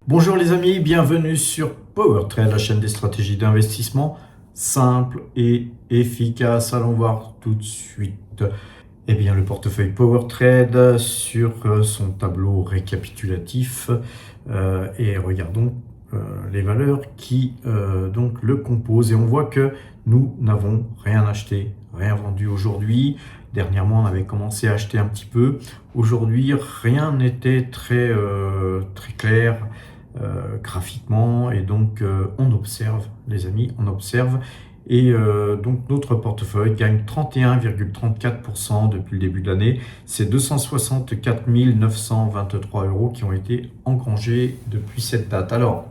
Bonjour les amis, bienvenue sur PowerTrade, la chaîne des stratégies d'investissement simple et efficace. Allons voir tout de suite le portefeuille PowerTrade sur son tableau récapitulatif et regardons les valeurs qui donc le composent. Et on voit que nous n'avons rien acheté, rien vendu aujourd'hui. Dernièrement, on avait commencé à acheter un petit peu. Aujourd'hui, rien n'était très clair graphiquement, et donc on observe, les amis, on observe. Et donc notre portefeuille gagne 31,34% depuis le début de l'année. C'est 264 923 € qui ont été engrangés depuis cette date. Alors,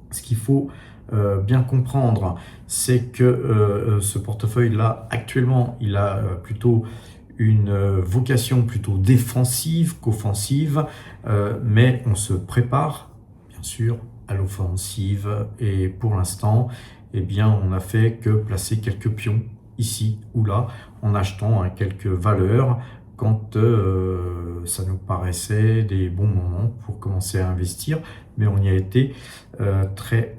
ce qu'il faut bien comprendre, c'est que ce portefeuille-là, actuellement, il a plutôt une vocation plutôt défensive qu'offensive, mais on se prépare, bien sûr, à l'offensive. Et pour l'instant, on n'a fait que placer quelques pions ici ou là, en achetant quelques valeurs quand ça nous paraissait des bons moments pour commencer à investir. Mais on y a été très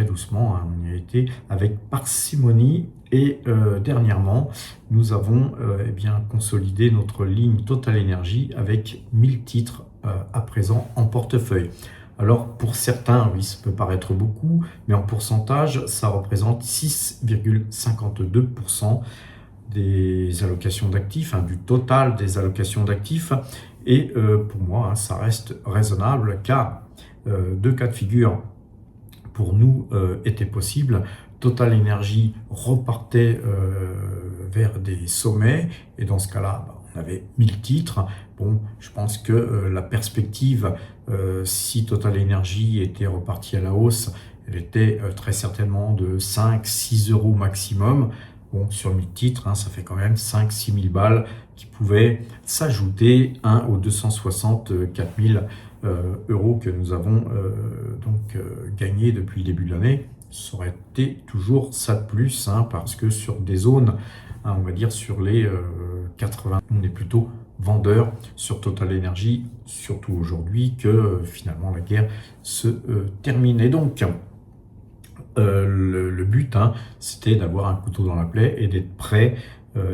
doucement, hein. On y a été avec parcimonie. Et dernièrement, nous avons consolidé notre ligne Total Energy avec 1000 titres à présent en portefeuille. Alors pour certains, oui, ça peut paraître beaucoup, mais en pourcentage, ça représente 6,52% des allocations d'actifs, du total des allocations d'actifs. Et pour moi, ça reste raisonnable, car deux cas de figure pour nous étaient possibles. Total Energy repartait vers des sommets, et dans ce cas-là, on avait 1000 titres. Bon, je pense que la perspective, si Total Energy était reparti à la hausse, elle était très certainement de 5-6 € maximum. Bon, sur 1000 titres, ça fait quand même 5-6 000 balles qui pouvaient s'ajouter aux 264 000 € que nous avons gagné depuis le début de l'année. Ça aurait été toujours ça de plus, parce que sur des zones, on va dire sur les 80, on est plutôt vendeur sur Total Energy, surtout aujourd'hui que finalement la guerre se termine. Et donc, le but, c'était d'avoir un couteau dans la plaie et d'être prêt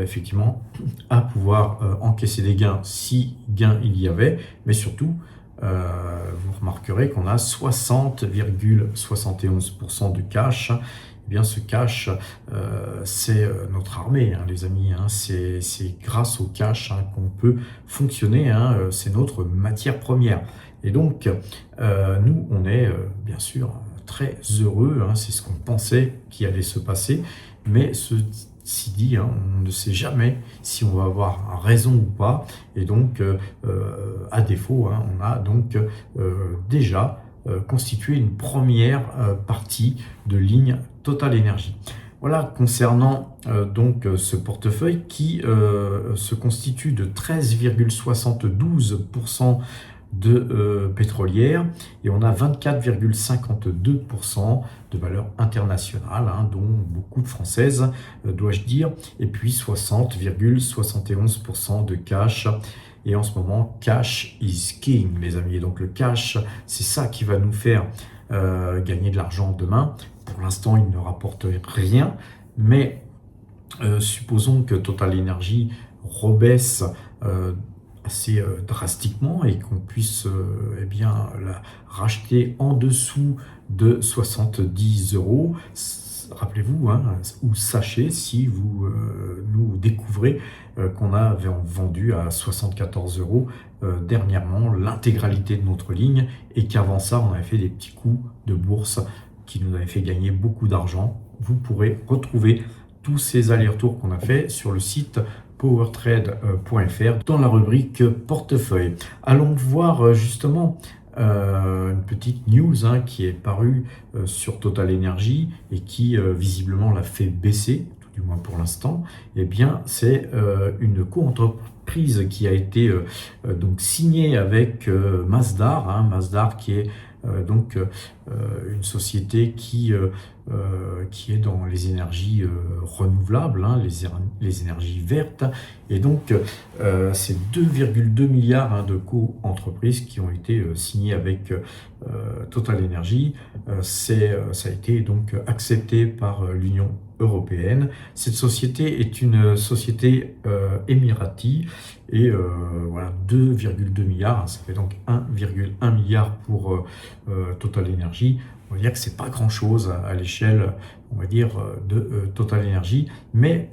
effectivement à pouvoir encaisser des gains si gains il y avait, mais surtout vous remarquerez qu'on a 60,71% de cash. Eh bien, ce cash, c'est notre armée, les amis. C'est grâce au cash qu'on peut fonctionner. C'est notre matière première. Et donc, nous, on est bien sûr très heureux. C'est ce qu'on pensait qui allait se passer. Mais ceci dit, on ne sait jamais si on va avoir raison ou pas. Et donc, à défaut, on a donc déjà constitué une première partie de ligne Total Energy. Voilà, concernant donc ce portefeuille qui se constitue de 13,72% de pétrolière, et on a 24,52% de valeurs internationales, dont beaucoup de françaises, dois-je dire, et puis 60,71% de cash. Et en ce moment, cash is king, les amis. Et donc le cash, c'est ça qui va nous faire gagner de l'argent demain. Pour l'instant, il ne rapporte rien, mais supposons que Total Energy rebaisse assez drastiquement et qu'on puisse la racheter en dessous de 70 €. Rappelez-vous, ou sachez, si vous nous découvrez qu'on a vendu à 74 € dernièrement l'intégralité de notre ligne, et qu'avant ça, on avait fait des petits coups de bourse qui nous avaient fait gagner beaucoup d'argent. Vous pourrez retrouver tous ces allers-retours qu'on a fait sur le site powertrade.fr dans la rubrique portefeuille. Allons voir justement une petite news qui est parue sur Total Energy et qui visiblement l'a fait baisser, tout du moins pour l'instant. Eh bien, c'est une co-entreprise qui a été donc signée avec Masdar, Masdar qui est Une société qui est dans les énergies renouvelables, hein, les énergies vertes. Et donc, c'est 2,2 milliards de co-entreprises qui ont été signés avec Total Energy. Ça a été donc accepté par l'Union européenne. Cette société est une société émirati et voilà, 2,2 milliards, hein, ça fait donc 1,1 milliard pour Total Energy. On va dire que c'est pas grand-chose à l'échelle, on va dire, de Total Energy, mais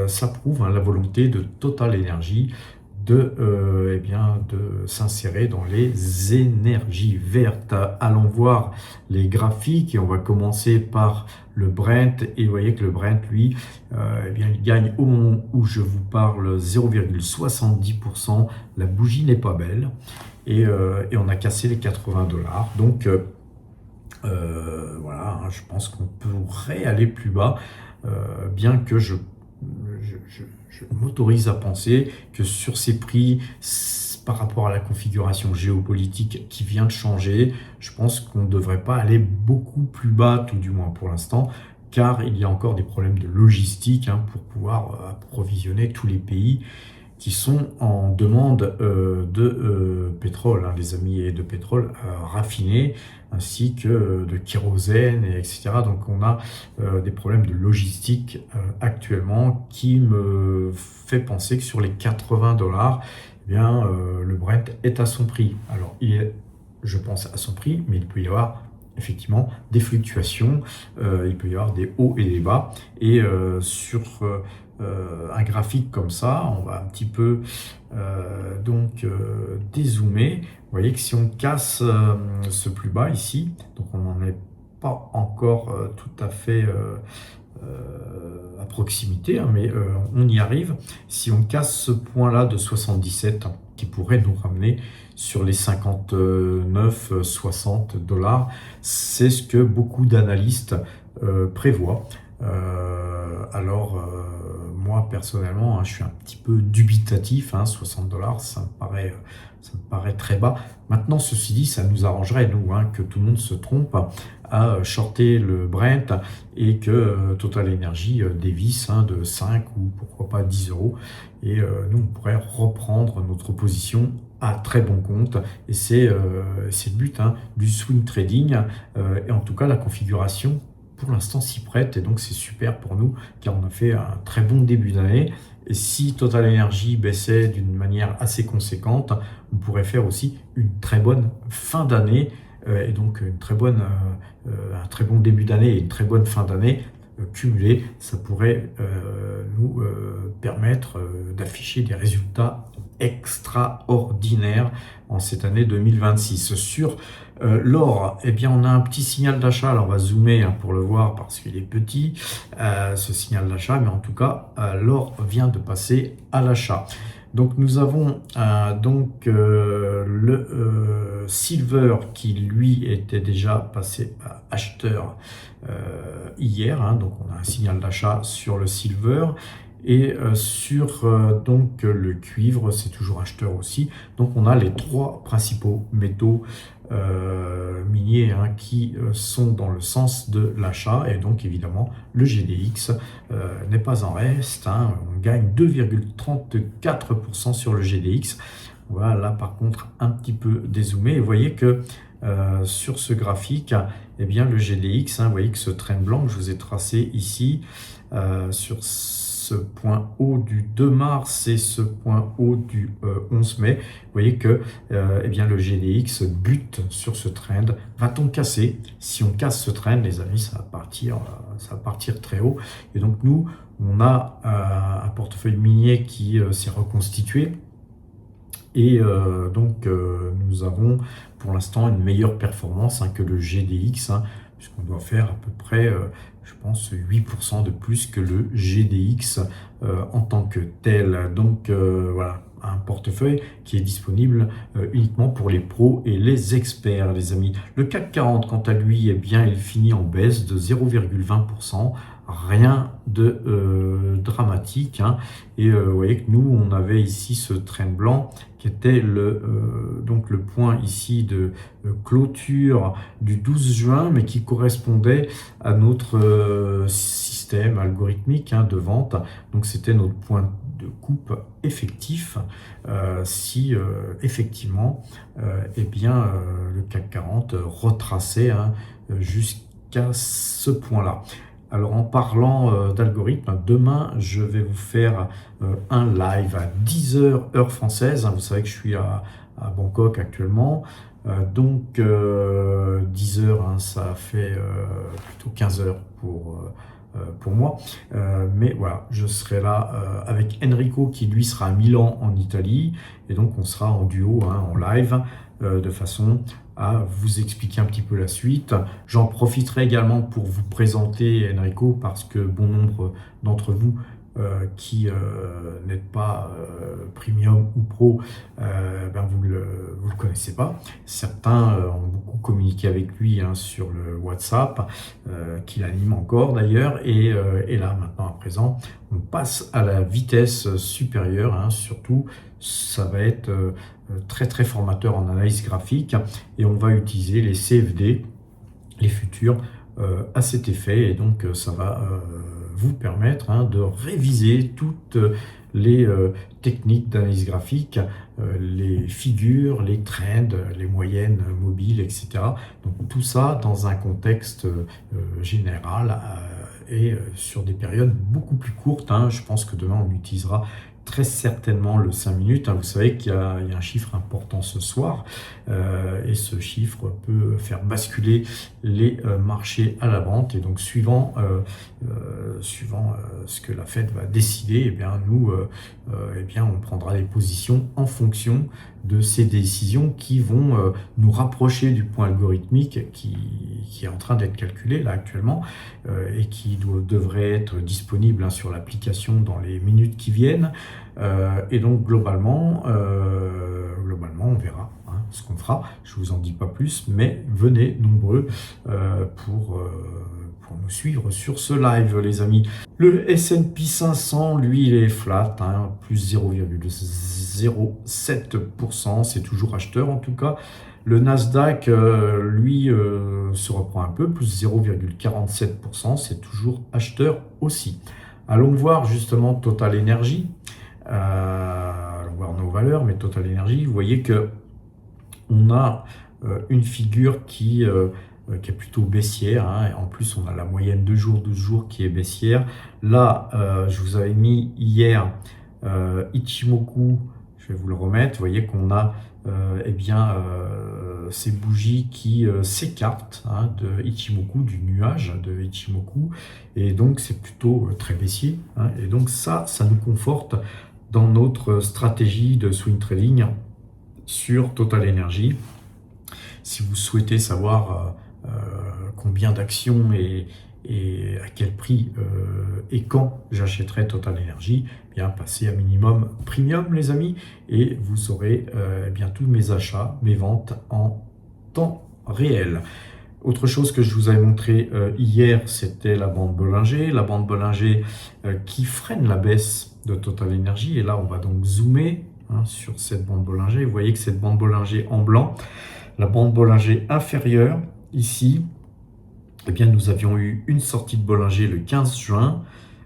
ça prouve, hein, la volonté de Total Energy de s'insérer dans les énergies vertes. Allons voir les graphiques et on va commencer par le Brent. Et vous voyez que le Brent, lui, il gagne au moment où je vous parle 0,70%. La bougie n'est pas belle et on a cassé les 80 $. Donc, voilà, hein, je pense qu'on pourrait aller plus bas, bien que je m'autorise à penser que sur ces prix, par rapport à la configuration géopolitique qui vient de changer, je pense qu'on ne devrait pas aller beaucoup plus bas, tout du moins pour l'instant, car il y a encore des problèmes de logistique, hein, pour pouvoir approvisionner tous les pays qui sont en demande de pétrole, hein, les amis, et de pétrole raffiné, ainsi que de kérosène, etc. Donc on a des problèmes de logistique actuellement qui me fait penser que sur les 80 $, le Brent est à son prix. Alors il est, je pense, à son prix, mais il peut y avoir effectivement des fluctuations, il peut y avoir des hauts et des bas, et sur un graphique comme ça, on va un petit peu dézoomer. Vous voyez que si on casse ce plus bas ici, donc on n'en est pas encore tout à fait à proximité, hein, mais on y arrive. Si on casse ce point-là de 77, qui pourrait nous ramener sur les 59-60 $, c'est ce que beaucoup d'analystes prévoient. Moi personnellement, hein, je suis un petit peu dubitatif, hein, 60 $, ça me paraît très bas. Maintenant, ceci dit, ça nous arrangerait, nous, hein, que tout le monde se trompe à shorter le Brent et que Total Energy dévisse, hein, de 5 ou pourquoi pas 10 €. Et nous, on pourrait reprendre notre position à très bon compte. Et c'est le but, hein, du swing trading. Et en tout cas, la configuration pour l'instant s'y prête, et donc c'est super pour nous car on a fait un très bon début d'année. Et si Total Energy baissait d'une manière assez conséquente, on pourrait faire aussi une très bonne fin d'année, et donc un très bon début d'année et une très bonne fin d'année cumulée. Ça pourrait nous permettre d'afficher des résultats extraordinaires en cette année 2026. Sur l'or, on a un petit signal d'achat. Alors on va zoomer, hein, pour le voir parce qu'il est petit, ce signal d'achat, mais en tout cas l'or vient de passer à l'achat. Donc nous avons le silver qui lui était déjà passé à acheteur hier, hein, donc on a un signal d'achat sur le silver. Et sur le cuivre, c'est toujours acheteur aussi. Donc on a les trois principaux métaux miniers, hein, qui sont dans le sens de l'achat. Et donc évidemment le GDX n'est pas en reste, hein. On gagne 2,34% sur le GDX. On va là par contre un petit peu dézoomer et vous voyez que sur ce graphique, le GDX, hein, vous voyez que ce trend blanc que je vous ai tracé ici sur ce point haut du 2 mars et ce point haut du 11 mai, vous voyez que le GDX bute sur ce trend. Va-t-on casser? Si on casse ce trend, les amis, ça va partir très haut. Et donc nous, on a un portefeuille minier qui s'est reconstitué. Et nous avons pour l'instant une meilleure performance, hein, que le GDX, hein, puisqu'on doit faire à peu près, je pense, 8% de plus que le GDX en tant que tel. Donc voilà, un portefeuille qui est disponible uniquement pour les pros et les experts, les amis. Le CAC 40, quant à lui, il finit en baisse de 0,20%. Rien de dramatique, hein. Et vous voyez que nous, on avait ici ce trend blanc qui qui était donc le point ici de clôture du 12 juin, mais qui correspondait à notre système algorithmique de vente. Donc c'était notre point de coupe effectif si effectivement le CAC 40 retraçait jusqu'à ce point-là. Alors en parlant d'algorithme, demain je vais vous faire un live à 10h heure française. Vous savez que je suis à Bangkok actuellement. Donc 10h, ça fait plutôt 15h pour moi. Mais voilà, je serai là avec Enrico qui lui sera à Milan en Italie. Et donc on sera en duo, en live, de façon à vous expliquer un petit peu la suite. J'en profiterai également pour vous présenter Enrico parce que bon nombre d'entre vous qui n'êtes pas premium ou pro, vous le connaissez pas. Certains ont beaucoup communiqué avec lui sur le WhatsApp, qu'il anime encore d'ailleurs, et là maintenant à présent, on passe à la vitesse supérieure, surtout ça va être très très formateur en analyse graphique et on va utiliser les CFD, les futurs, à cet effet, et donc ça va vous permettre de réviser toutes les techniques d'analyse graphique, les figures, les trends, les moyennes mobiles, etc. Donc tout ça dans un contexte général et sur des périodes beaucoup plus courtes. Je pense que demain on utilisera très certainement le 5 minutes. Vous savez qu'il y a un chiffre important ce soir et ce chiffre peut faire basculer les marchés à la vente. Et donc suivant ce que la Fed va décider, nous on prendra des positions en fonction de ces décisions qui vont nous rapprocher du point algorithmique qui est en train d'être calculé là actuellement et qui devrait être disponible sur l'application dans les minutes qui viennent. Et donc globalement on verra ce qu'on fera. Je vous en dis pas plus, mais venez nombreux pour nous suivre sur ce live, les amis. Le S&P 500, lui, il est flat, plus 0,07%, c'est toujours acheteur en tout cas. Le Nasdaq, lui, se reprend un peu, plus 0,47%, c'est toujours acheteur aussi. Allons voir justement Total Energy. Allons voir nos valeurs, mais Total Energy, vous voyez que on a une figure qui est plutôt baissière, et en plus on a la moyenne 2 jours, 12 jours qui est baissière. Là, je vous avais mis hier Ichimoku, je vais vous le remettre. Vous voyez qu'on a ces bougies qui s'écartent de Ichimoku, du nuage de Ichimoku, et donc c'est plutôt très baissier, et donc ça nous conforte dans notre stratégie de swing trading sur Total Energy. Si vous souhaitez savoir combien d'actions et à quel prix et quand j'achèterai Total Energy, passez à minimum premium, les amis, et vous aurez tous mes achats, mes ventes en temps réel. Autre chose que je vous avais montré hier, c'était la bande Bollinger. La bande Bollinger qui freine la baisse de Total Energy. Et là, on va donc zoomer sur cette bande Bollinger. Vous voyez que cette bande Bollinger en blanc, la bande Bollinger inférieure, ici, nous avions eu une sortie de Bollinger le 15 juin.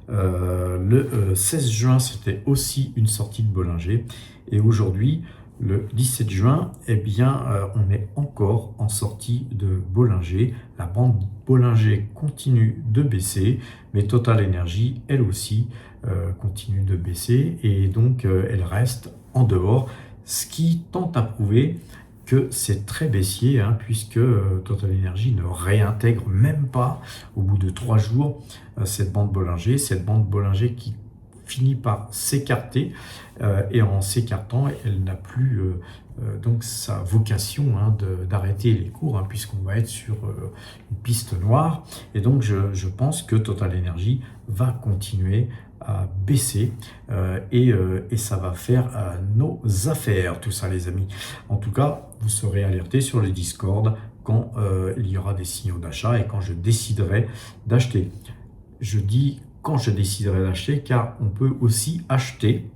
Le 16 juin, c'était aussi une sortie de Bollinger. Et aujourd'hui, le 17 juin, on est encore en sortie de Bollinger. La bande Bollinger continue de baisser, mais Total Energy, elle aussi, continue de baisser. Et donc, elle reste en dehors, ce qui tente à prouver que c'est très baissier, puisque Total Energy ne réintègre même pas, au bout de 3 jours, cette bande Bollinger qui finit par s'écarter, et en s'écartant, elle n'a plus donc sa vocation d'arrêter les cours, puisqu'on va être sur une piste noire. Et donc je pense que Total Energy va continuer à baisser et ça va faire nos affaires, tout ça, les amis. En tout cas, vous serez alertés sur le Discord quand il y aura des signaux d'achat et quand je déciderai d'acheter. Je dis quand je déciderai d'acheter, car on peut aussi acheter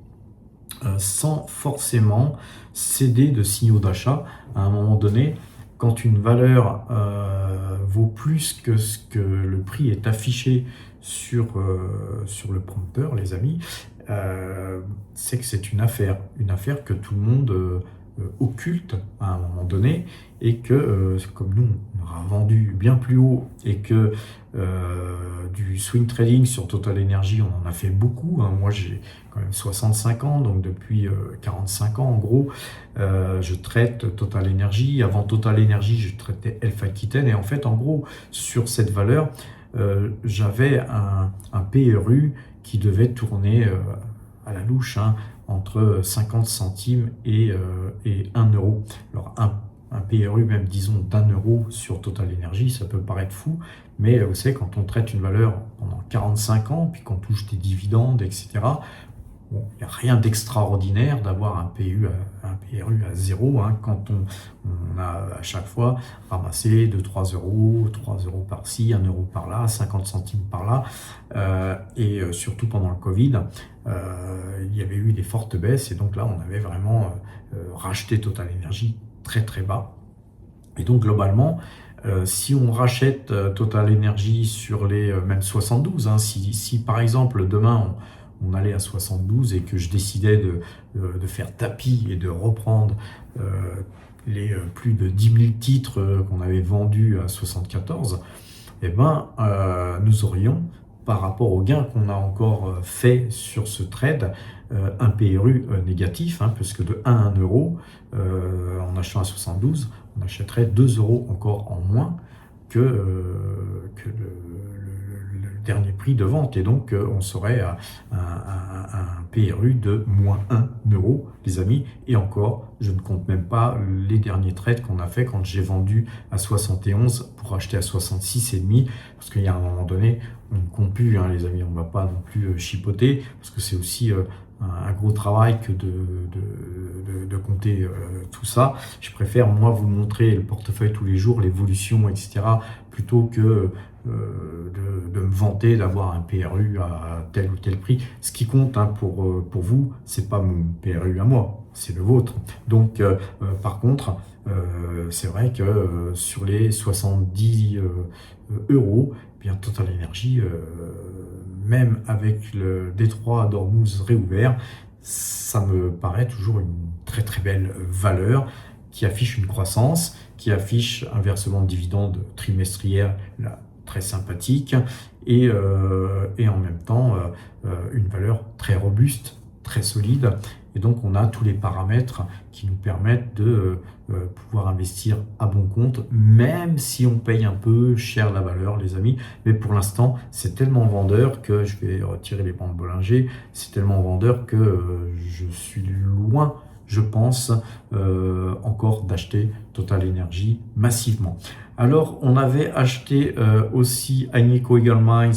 sans forcément céder de signaux d'achat. À un moment donné, quand une valeur vaut plus que ce que le prix est affiché sur le prompteur, les amis, c'est que c'est une affaire que tout le monde occulte à un moment donné, et que comme nous on aura vendu bien plus haut, et que du swing trading sur Total Energy on en a fait beaucoup, hein. Moi j'ai quand même 65 ans, donc depuis 45 ans en gros je traite Total Energy. Avant Total Energy je traitais Elf Aquitaine, et en fait en gros sur cette valeur j'avais un PRU qui devait tourner à la louche, hein, entre 50 centimes et 1 euro. Alors un PRU même disons d'1 euro sur Total Energy, ça peut paraître fou, mais vous savez, quand on traite une valeur pendant 45 ans, puis qu'on touche des dividendes, etc., bon, il n'y a rien d'extraordinaire d'avoir un PRU à zéro, hein, quand on a à chaque fois ramassé 2-3 euros, 3 euros par-ci, 1 euro par-là, 50 centimes par-là, et surtout pendant le Covid, il y avait eu des fortes baisses, et donc là on avait vraiment racheté Total Energy très très bas. Et donc globalement, si on rachète Total Energy sur les même 72, hein, si par exemple demain on allait à 72 et que je décidais de faire tapis et de reprendre les plus de 10 000 titres qu'on avait vendus à 74, eh ben, nous aurions, par rapport au gain qu'on a encore fait sur ce trade, un PRU négatif, hein, puisque de 1 à 1 euro, en achetant à 72, on achèterait 2 euros encore en moins que le dernier prix de vente. Et donc, on serait à un PRU de moins 1 euro, les amis. Et encore, je ne compte même pas les derniers trades qu'on a fait quand j'ai vendu à 71 pour acheter à 66,5. Parce qu'il y a un moment donné, on ne compte plus, hein, les amis. On ne va pas non plus chipoter, parce que c'est aussi un gros travail que de compter tout ça. Je préfère, moi, vous montrer le portefeuille tous les jours, l'évolution, etc., plutôt que de me vanter d'avoir un PRU à tel ou tel prix. Ce qui compte, hein, pour vous, c'est pas mon PRU à moi, c'est le vôtre. Donc, par contre, c'est vrai que sur les 70 euros, bien Total Energy, même avec le détroit d'Ormuz réouvert, ça me paraît toujours une très très belle valeur qui affiche une croissance, qui affiche un versement de dividendes trimestriel là, très sympathique, et en même temps une valeur très robuste, très solide. Et donc on a tous les paramètres qui nous permettent de pouvoir investir à bon compte, même si on paye un peu cher la valeur, les amis. Mais pour l'instant, c'est tellement vendeur que je vais retirer les bandes Bollinger. C'est tellement vendeur que je suis loin, je pense, encore d'acheter Total Energy massivement. Alors, on avait acheté aussi Agnico Eagle Mines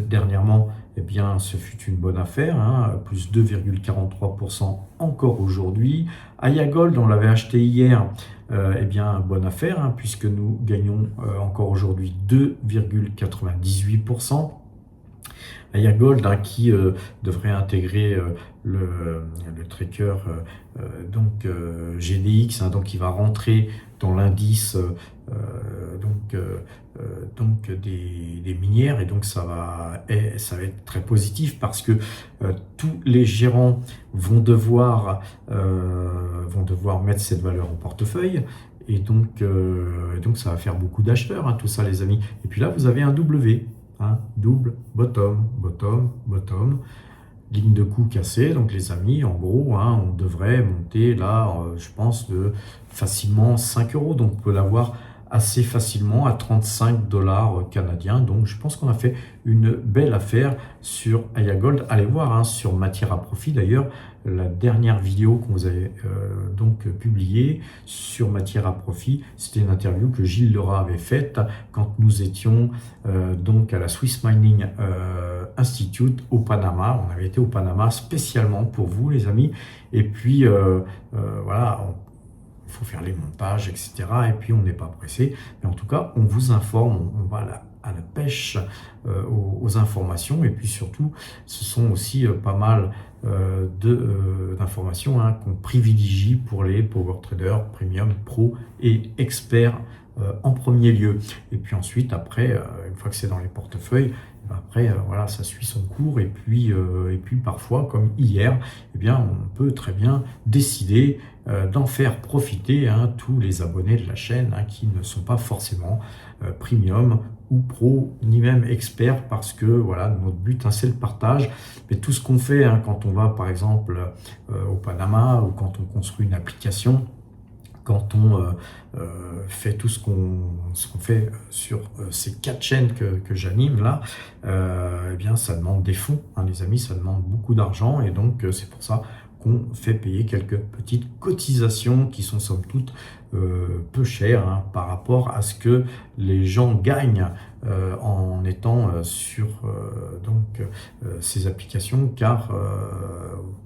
dernièrement. Eh bien, ce fut une bonne affaire, hein, plus 2,43% encore aujourd'hui. Aya Gold, on l'avait acheté hier, eh bien, bonne affaire, hein, puisque nous gagnons encore aujourd'hui 2,98%. Aya Gold, hein, qui devrait intégrer le tracker donc GDX, hein, donc qui va rentrer dans l'indice donc des minières, et donc ça va être très positif, parce que tous les gérants vont devoir mettre cette valeur en portefeuille, et donc ça va faire beaucoup d'acheteurs, hein, tout ça, les amis. Et puis là vous avez un W, hein, double bottom, bottom, bottom, ligne de coup cassée. Donc les amis, en gros, hein, on devrait monter là, je pense, de facilement 5 euros. Donc on peut l'avoir assez facilement à 35 $ canadiens. Donc je pense qu'on a fait une belle affaire sur Aya Gold. Allez voir, hein, sur Matière à Profit d'ailleurs, la dernière vidéo qu'on vous avait donc publiée sur Matière à Profit, c'était une interview que Gilles Lerat avait faite quand nous étions donc à la Swiss Mining Institute au Panama. On avait été au Panama spécialement pour vous, les amis. Et puis voilà, il faut faire les montages, etc. Et puis on n'est pas pressé. Mais en tout cas, on vous informe, on va à la pêche aux informations. Et puis surtout, ce sont aussi pas mal d'informations qu'on privilégie pour les power traders premium, pro et experts en premier lieu. Et puis ensuite, après, une fois que c'est dans les portefeuilles, après, voilà, ça suit son cours. Et puis parfois, comme hier, eh bien, on peut très bien décider d'en faire profiter tous les abonnés de la chaîne qui ne sont pas forcément premium ou pro, ni même experts, parce que voilà, notre but c'est le partage. Mais tout ce qu'on fait quand on va par exemple au Panama, ou quand on construit une application, quand on fait tout ce qu'on fait sur ces 4 chaînes que j'anime là, eh bien ça demande des fonds, les amis, ça demande beaucoup d'argent, et donc c'est pour ça qu'on fait payer quelques petites cotisations qui sont somme toute peu chères par rapport à ce que les gens gagnent en étant sur ces applications, car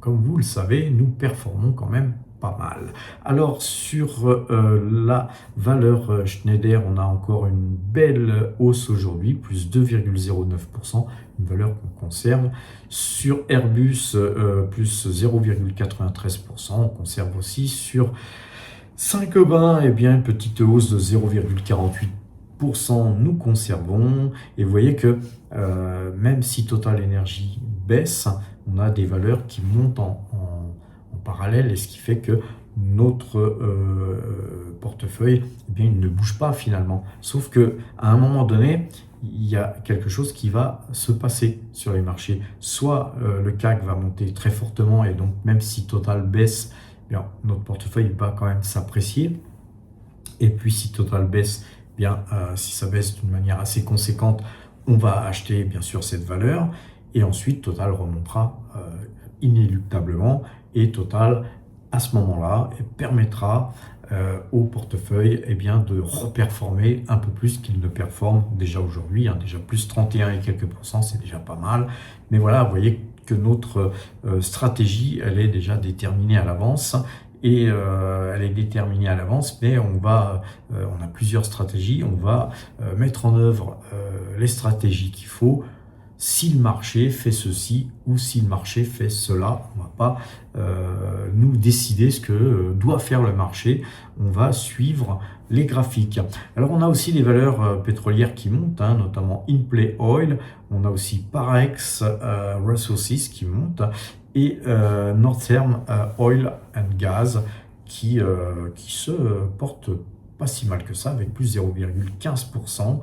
comme vous le savez, nous performons quand même pas mal. Alors sur la valeur Schneider, on a encore une belle hausse aujourd'hui, plus 2,09%, une valeur qu'on conserve. Sur Airbus, plus 0,93%, on conserve aussi. Sur Saint-Gobain, eh bien, une petite hausse de 0,48%, nous conservons. Et vous voyez que même si Total Energy baisse, on a des valeurs qui montent en parallèle, et ce qui fait que notre portefeuille, eh bien, il ne bouge pas finalement. Sauf que à un moment donné, il y a quelque chose qui va se passer sur les marchés. Soit le CAC va monter très fortement, et donc même si Total baisse, eh bien, notre portefeuille va quand même s'apprécier. Et puis si Total baisse, eh bien, si ça baisse d'une manière assez conséquente, on va acheter bien sûr cette valeur, et ensuite Total remontera inéluctablement, et Total à ce moment-là permettra au portefeuille de reperformer un peu plus qu'il ne performe déjà aujourd'hui. Déjà plus 31 et quelques pourcents, c'est déjà pas mal. Mais voilà, vous voyez que notre stratégie, elle est déjà déterminée à l'avance. Et elle est déterminée à l'avance, mais on a plusieurs stratégies. On va mettre en œuvre les stratégies qu'il faut. Si le marché fait ceci ou si le marché fait cela, on ne va pas nous décider ce que doit faire le marché. On va suivre les graphiques. Alors on a aussi les valeurs pétrolières qui montent, notamment InPlay Oil. On a aussi Parex Resources qui monte, et Northern Oil and Gas qui se porte pas si mal que ça, avec plus 0,15%.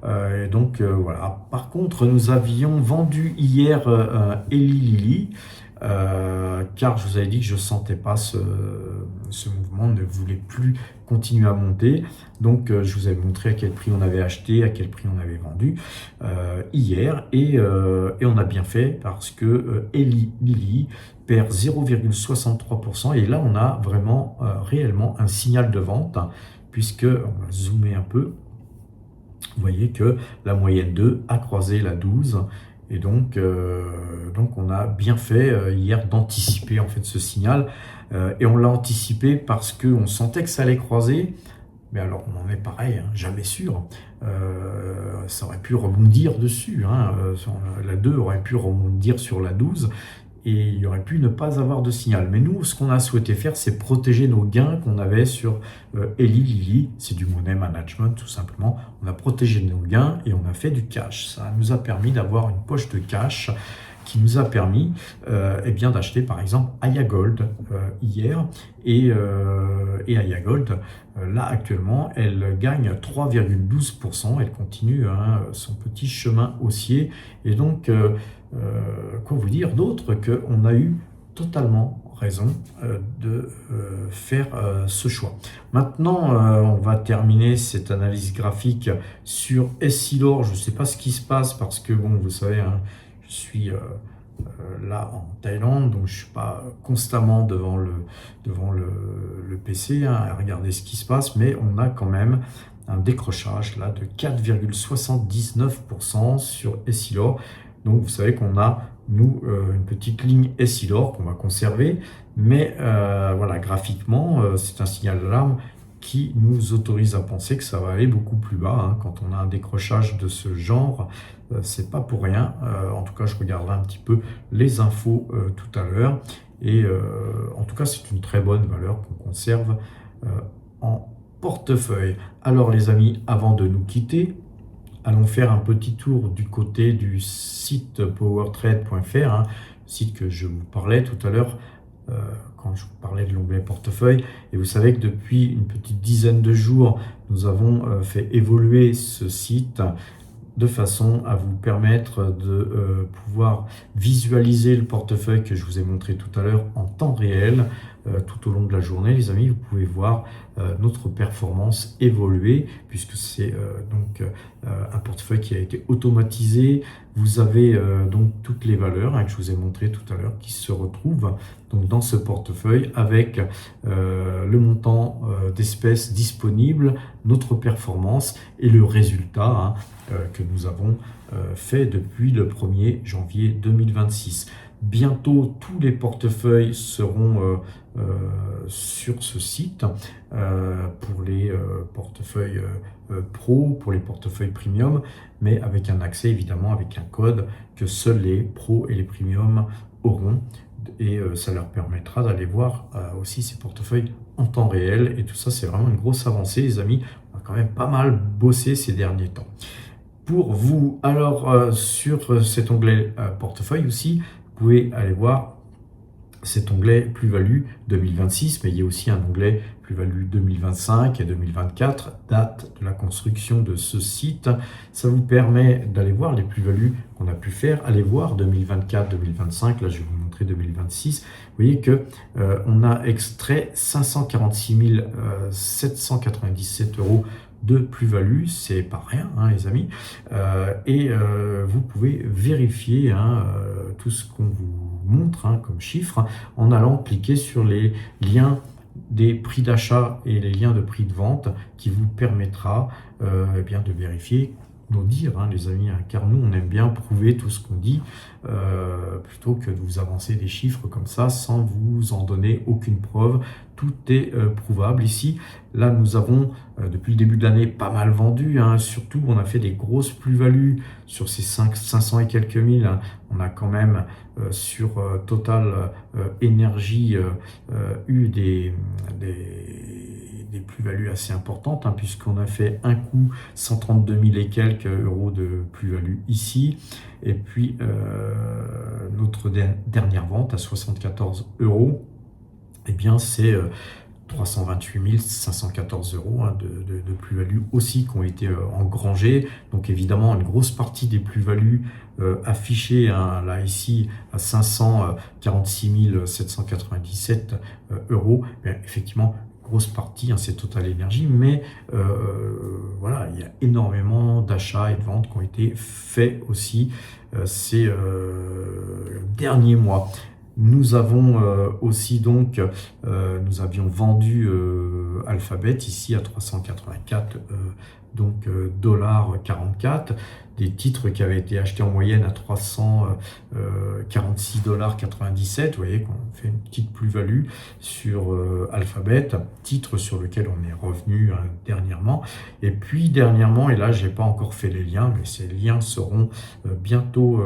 Et donc voilà. Par contre, nous avions vendu hier Eli Lilly, car je vous avais dit que je ne sentais pas ce mouvement, ne voulait plus continuer à monter. Donc je vous avais montré à quel prix on avait acheté, à quel prix on avait vendu hier, et on a bien fait, parce que Eli Lilly perd 0,63%, et là on a vraiment réellement un signal de vente, puisque on va zoomer un peu. Vous voyez que la moyenne 2 a croisé la 12, et donc on a bien fait hier d'anticiper en fait ce signal, et on l'a anticipé parce qu'on sentait que ça allait croiser. Mais alors on en est pareil, jamais sûr. Ça aurait pu rebondir dessus, la 2 aurait pu rebondir sur la 12, et il y aurait pu ne pas avoir de signal. Mais nous, ce qu'on a souhaité faire, c'est protéger nos gains qu'on avait sur Eli Lilly. C'est du money management, tout simplement. On a protégé nos gains et on a fait du cash. Ça nous a permis d'avoir une poche de cash qui nous a permis d'acheter par exemple Aya Gold hier, et Aya Gold là actuellement elle gagne 3,12%, elle continue son petit chemin haussier, et donc quoi vous dire d'autre qu'on a eu totalement raison de faire ce choix. Maintenant, on va terminer cette analyse graphique sur Essilor. Je ne sais pas ce qui se passe, parce que bon, vous savez, je suis là en Thaïlande, donc je ne suis pas constamment devant le PC à regarder ce qui se passe, mais on a quand même un décrochage là de 4,79% sur Essilor. Donc vous savez qu'on a, nous, une petite ligne Essilor qu'on va conserver, mais voilà, graphiquement, c'est un signal d'alarme qui nous autorise à penser que ça va aller beaucoup plus bas, hein. Quand on a un décrochage de ce genre, c'est pas pour rien. En tout cas, je regarderai un petit peu les infos tout à l'heure. Et en tout cas, c'est une très bonne valeur qu'on conserve en portefeuille. Alors les amis, avant de nous quitter, allons faire un petit tour du côté du site powertrade.fr, hein, site que je vous parlais tout à l'heure quand je vous parlais de l'onglet portefeuille. Et vous savez que depuis une petite dizaine de jours, nous avons fait évoluer ce site de façon à vous permettre de pouvoir visualiser le portefeuille que je vous ai montré tout à l'heure en temps réel. Tout au long de la journée, les amis, vous pouvez voir notre performance évoluer, puisque c'est donc un portefeuille qui a été automatisé. Vous avez donc toutes les valeurs, hein, que je vous ai montré tout à l'heure qui se retrouvent donc dans ce portefeuille avec le montant d'espèces disponibles, notre performance et le résultat, hein, que nous avons fait depuis le 1er janvier 2026. Bientôt, tous les portefeuilles seront sur ce site pour les portefeuilles pro, pour les portefeuilles premium, mais avec un accès évidemment avec un code que seuls les pros et les premium auront. Et ça leur permettra d'aller voir aussi ces portefeuilles en temps réel. Et tout ça, c'est vraiment une grosse avancée, les amis. On a quand même pas mal bossé ces derniers temps. Pour vous, alors sur cet onglet portefeuille aussi, vous pouvez aller voir cet onglet plus-value 2026, mais il y a aussi un onglet plus-value 2025 et 2024, date de la construction de ce site. Ça vous permet d'aller voir les plus-values qu'on a pu faire. Allez voir 2024, 2025, là je vais vous montrer 2026. Vous voyez que on a extrait 546 797 euros de plus-value, c'est pas rien, hein, les amis, et vous pouvez vérifier tout ce qu'on vous montre, hein, comme chiffre, en allant cliquer sur les liens des prix d'achat et les liens de prix de vente qui vous permettra eh bien de vérifier nos dires, hein, les amis, hein, car nous on aime bien prouver tout ce qu'on dit plutôt que de vous avancer des chiffres comme ça sans vous en donner aucune preuve. Tout est prouvable ici. Là, nous avons depuis le début de l'année pas mal vendu, hein. Surtout, on a fait des grosses plus-values sur ces 500 et quelques mille, hein. On a quand même sur Total Énergie eu des plus-values assez importantes, hein, puisqu'on a fait un coup 132 000 et quelques euros de plus-value ici. Et puis, notre dernière vente à 74 euros, eh bien, c'est 328 514 euros, hein, de plus-value aussi qui ont été engrangés. Donc évidemment, une grosse partie des plus-values affichées, hein, là ici à 546 797 euros, bien, effectivement, grosse partie, hein, c'est Total Énergie, mais voilà, il y a énormément d'achats et de ventes qui ont été faits aussi ces derniers mois. Nous avons aussi donc, nous avions vendu Alphabet ici à 384 donc $44, des titres qui avaient été achetés en moyenne à 346,97 $. Vous voyez qu'on fait une petite plus-value sur Alphabet, titre sur lequel on est revenu, hein, dernièrement. Et puis dernièrement, et là j'ai pas encore fait les liens, mais ces liens seront bientôt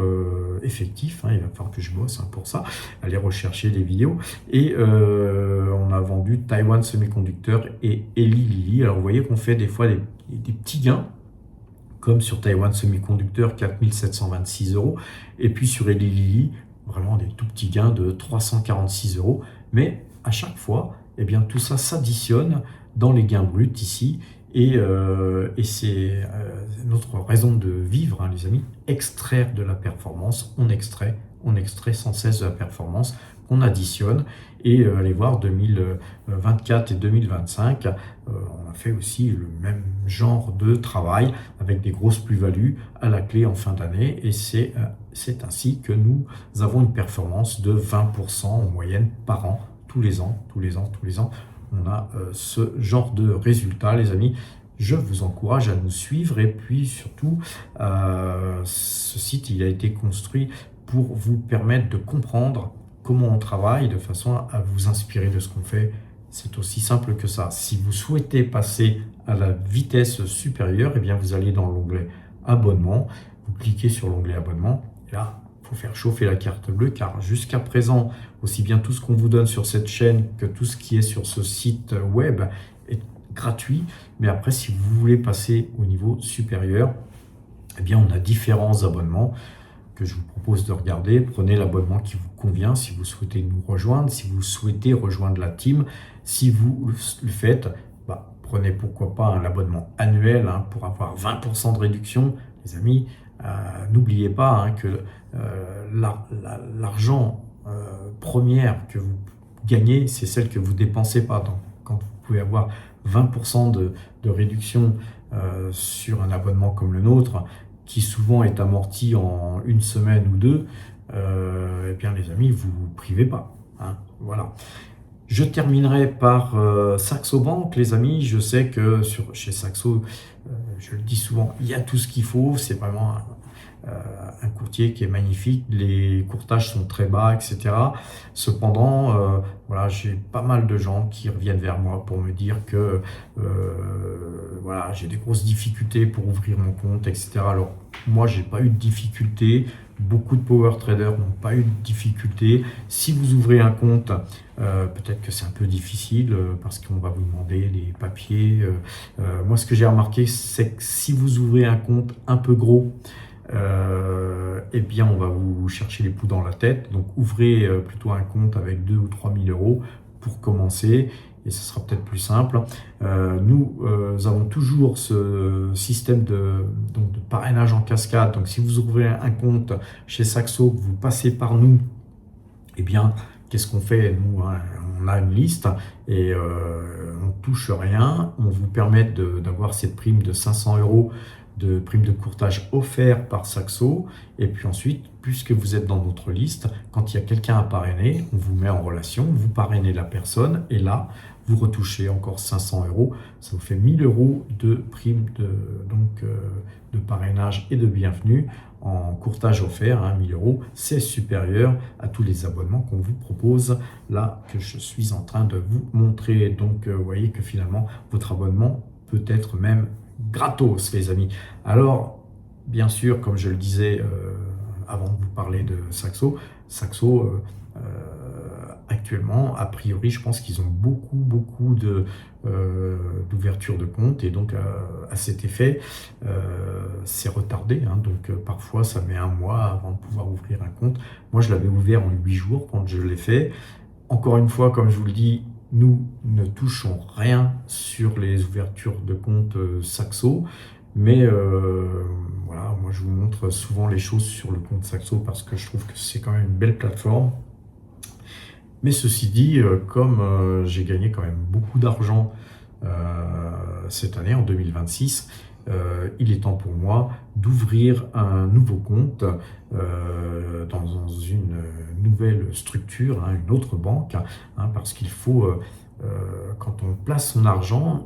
effectifs, hein, il va falloir que je bosse, hein, pour ça, aller rechercher les vidéos. Et on a vendu Taiwan Semiconductor et Eli Lilly. Alors vous voyez qu'on fait des fois des petits gains, comme sur Taiwan Semiconductor, 4 726 euros, et puis sur Eli Lilly, vraiment des tout petits gains de 346 euros. Mais à chaque fois, eh bien, tout ça s'additionne dans les gains bruts ici, et c'est notre raison de vivre, hein, les amis, extraire de la performance. On extrait sans cesse de la performance, qu'on additionne, et aller voir 2024 et 2025, on a fait aussi le même genre de travail avec des grosses plus-values à la clé en fin d'année, et c'est ainsi que nous avons une performance de 20% en moyenne par an, tous les ans. On a ce genre de résultats, les amis. Je vous encourage à nous suivre, et puis surtout, ce site, il a été construit pour vous permettre de comprendre comment on travaille, de façon à vous inspirer de ce qu'on fait C'est aussi simple que ça. Si vous souhaitez passer à la vitesse supérieure, eh bien vous allez dans l'onglet abonnement, vous cliquez sur l'onglet abonnement, et là, il faut faire chauffer la carte bleue, car jusqu'à présent, aussi bien tout ce qu'on vous donne sur cette chaîne que tout ce qui est sur ce site web est gratuit. Mais après, si vous voulez passer au niveau supérieur, eh bien on a différents abonnements que je vous propose de regarder. Prenez l'abonnement qui vous convient si vous souhaitez nous rejoindre, si vous souhaitez rejoindre la team. Si vous le faites, prenez pourquoi pas un abonnement annuel pour avoir 20% de réduction. Les amis, n'oubliez pas que l'argent première que vous gagnez, c'est celle que vous dépensez pas. Donc, quand vous pouvez avoir 20% de réduction sur un abonnement comme le nôtre, qui souvent est amorti en une semaine ou deux, eh bien les amis, vous ne vous privez pas. Voilà. Je terminerai par Saxo Bank, les amis. Je sais que chez Saxo, je le dis souvent, il y a tout ce qu'il faut. C'est vraiment un courtier qui est magnifique. Les courtages sont très bas, etc. Cependant, voilà, j'ai pas mal de gens qui reviennent vers moi pour me dire que voilà, j'ai des grosses difficultés pour ouvrir mon compte, etc. Alors, moi, j'ai pas eu de difficultés. Beaucoup de power traders n'ont pas eu de difficultés. Si vous ouvrez un compte, peut-être que c'est un peu difficile parce qu'on va vous demander les papiers. Moi, ce que j'ai remarqué, c'est que si vous ouvrez un compte un peu gros, eh bien, on va vous chercher les poux dans la tête. Donc, ouvrez plutôt un compte avec 2 ou 3 000 euros pour commencer. Et ce sera peut-être plus simple. Nous avons toujours ce système de parrainage en cascade. Donc, si vous ouvrez un compte chez Saxo, que vous passez par nous, eh bien, qu'est-ce qu'on fait? Nous, on a une liste et on ne touche rien. On vous permet d'avoir cette prime de 500 euros de prime de courtage offert par Saxo. Et puis ensuite, puisque vous êtes dans notre liste, quand il y a quelqu'un à parrainer, on vous met en relation, vous parrainez la personne et là, vous retouchez encore 500 euros. Ça vous fait 1000 euros de prime de parrainage et de bienvenue en courtage offert. 1000 euros, c'est supérieur à tous les abonnements qu'on vous propose là que je suis en train de vous montrer. Donc, vous voyez que finalement, votre abonnement peut être même gratos, les amis. Alors, bien sûr, comme je le disais avant de vous parler de Saxo, actuellement, a priori, je pense qu'ils ont beaucoup d'ouverture de compte et donc à cet effet, c'est retardé. Donc parfois, ça met un mois avant de pouvoir ouvrir un compte. Moi, je l'avais ouvert en 8 jours quand je l'ai fait. Encore une fois, comme je vous le dis, nous ne touchons rien sur les ouvertures de compte Saxo. Mais voilà, moi je vous montre souvent les choses sur le compte Saxo parce que je trouve que c'est quand même une belle plateforme. Mais ceci dit, comme j'ai gagné quand même beaucoup d'argent cette année, en 2026, il est temps pour moi d'ouvrir un nouveau compte dans une nouvelle structure, une autre banque, parce qu'il faut, quand on place son argent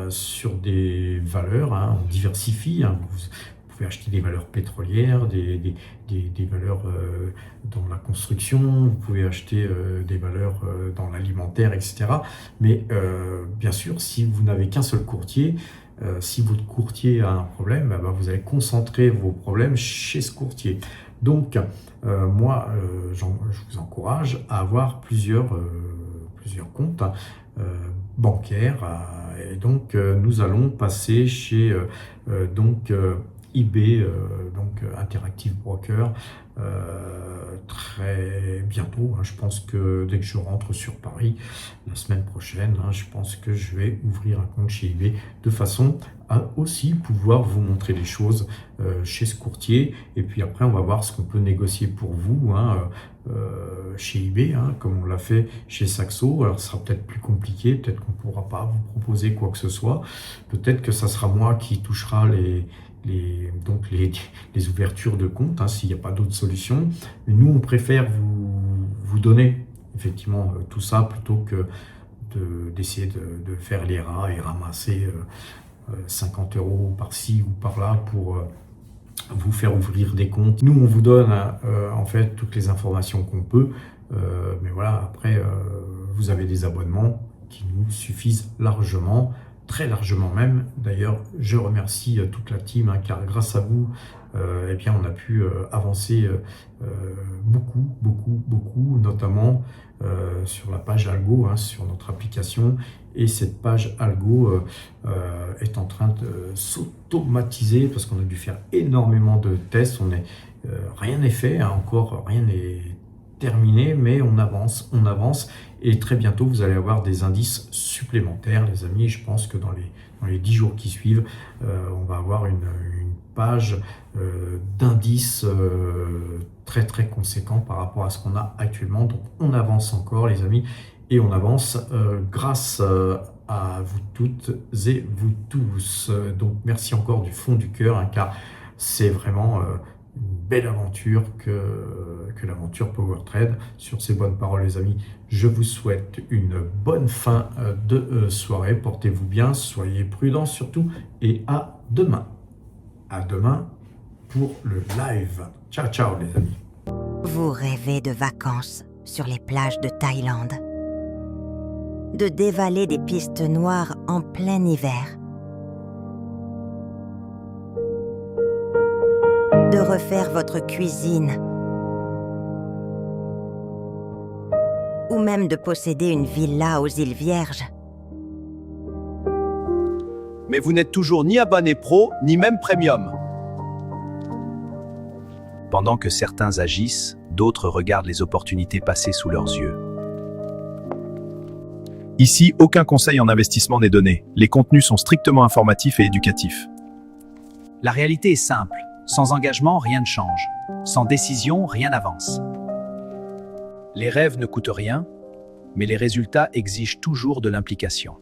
sur des valeurs, on diversifie. Vous pouvez acheter des valeurs pétrolières, des valeurs dans la construction, vous pouvez acheter des valeurs dans l'alimentaire, etc. Mais bien sûr, si vous n'avez qu'un seul courtier, si votre courtier a un problème, vous allez concentrer vos problèmes chez ce courtier. Donc, moi, je vous encourage à avoir plusieurs comptes bancaires. Et donc, nous allons passer chez IB, Interactive Broker, très bientôt. Je pense que dès que je rentre sur Paris, la semaine prochaine, je pense que je vais ouvrir un compte chez IB de façon à aussi pouvoir vous montrer les choses chez ce courtier. Et puis après, on va voir ce qu'on peut négocier pour vous chez IB, comme on l'a fait chez Saxo. Alors, ce sera peut-être plus compliqué, peut-être qu'on ne pourra pas vous proposer quoi que ce soit. Peut-être que ça sera moi qui touchera les ouvertures de compte, s'il n'y a pas d'autre solution. Mais nous, on préfère vous donner effectivement tout ça plutôt que d'essayer de faire les rats et ramasser 50 euros par-ci ou par-là pour vous faire ouvrir des comptes. Nous, on vous donne en fait toutes les informations qu'on peut, mais voilà, après, vous avez des abonnements qui nous suffisent largement, très largement même. D'ailleurs, je remercie toute la team, hein, car grâce à vous, eh bien, on a pu avancer beaucoup, notamment sur la page Algo, hein, sur notre application. Et cette page Algo est en train de s'automatiser parce qu'on a dû faire énormément de tests. Rien n'est fait, hein, encore rien n'est terminé, mais on avance. Et très bientôt, vous allez avoir des indices supplémentaires, les amis. Je pense que dans les 10 jours qui suivent, on va avoir une page d'indices très conséquent par rapport à ce qu'on a actuellement. Donc on avance encore, les amis, et on avance grâce à vous toutes et vous tous. Donc merci encore du fond du cœur, hein, car c'est vraiment une belle aventure que l'aventure PowerTrade. Sur ces bonnes paroles, les amis, je vous souhaite une bonne fin de soirée. Portez-vous bien, soyez prudents surtout, et à demain. À demain pour le live. Ciao les amis. Vous rêvez de vacances sur les plages de Thaïlande, de dévaler des pistes noires en plein hiver, de refaire votre cuisine, ou même de posséder une villa aux îles Vierges. Mais vous n'êtes toujours ni abonné pro, ni même premium. Pendant que certains agissent, d'autres regardent les opportunités passer sous leurs yeux. Ici, aucun conseil en investissement n'est donné. Les contenus sont strictement informatifs et éducatifs. La réalité est simple. Sans engagement, rien ne change. Sans décision, rien n'avance. Les rêves ne coûtent rien, mais les résultats exigent toujours de l'implication.